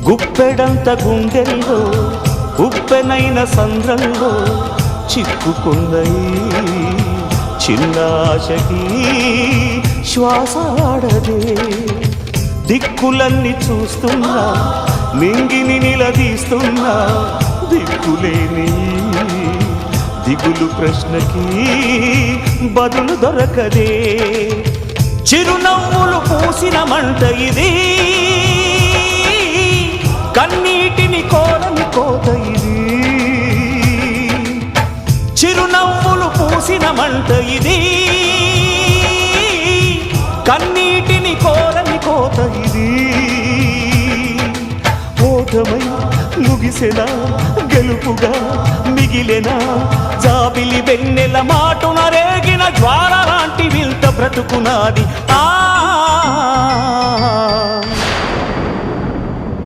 గుప్పెడంత గుండెల్లో ఉప్పెనైన సంద్రంలో చిక్కుకున్నయి చిన్నాశకి శ్వాసాడదే దిక్కులన్నీ చూస్తున్నా నింగిని నిలదీస్తున్నా దిక్కులేని దిగులు ప్రశ్నకి బదులు దొరకదే చిరునవ్వులు పూసిన మంట ఇది కన్నీటిని కోరని కోత ఇది చిరునవ్వులు పూసిన మంట ఇది కన్నీటిని కోరని కోత ఇది ఓటమై ముగిసెనా గెలుపుగా మిగిలెనా జాబిలి వెన్నెల మాటున రేగిన జ్వాల లాంటి వింత బ్రతుకునాది